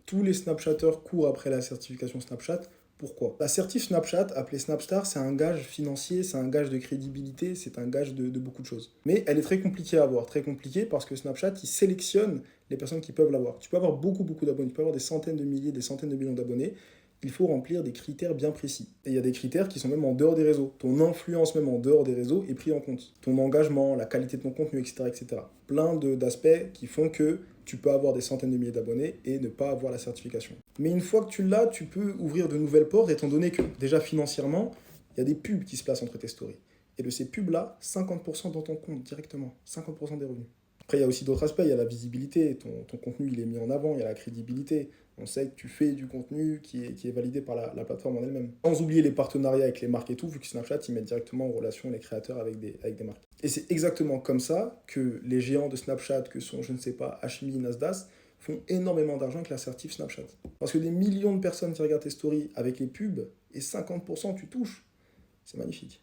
Tous les Snapchatters courent après la certification Snapchat. Pourquoi? La certif Snapchat, appelée Snapstar, c'est un gage financier, c'est un gage de crédibilité, c'est un gage de beaucoup de choses. Mais elle est très compliquée à avoir, très compliquée parce que Snapchat, il sélectionne les personnes qui peuvent l'avoir. Tu peux avoir beaucoup d'abonnés, tu peux avoir des centaines de milliers, des centaines de millions d'abonnés. Il faut remplir des critères bien précis. Et il y a des critères qui sont même en dehors des réseaux. Ton influence même en dehors des réseaux est pris en compte. Ton engagement, la qualité de ton contenu, etc. etc. Plein d'aspects qui font que tu peux avoir des centaines de milliers d'abonnés et ne pas avoir la certification. Mais une fois que tu l'as, tu peux ouvrir de nouvelles portes, étant donné que, déjà financièrement, il y a des pubs qui se placent entre tes stories. Et de ces pubs-là, 50% dans ton compte directement, 50% des revenus. Après, il y a aussi d'autres aspects, il y a la visibilité, ton contenu il est mis en avant, il y a la crédibilité. On sait que tu fais du contenu qui est validé par la plateforme en elle-même. Sans oublier les partenariats avec les marques et tout, vu que Snapchat, ils mettent directement en relation les créateurs avec des marques. Et c'est exactement comme ça que les géants de Snapchat, que sont, je ne sais pas, Hashmi, Nasdaq, font énormément d'argent avec l'assertif Snapchat. Parce que des millions de personnes qui regardent tes stories avec les pubs, et 50% tu touches. C'est magnifique.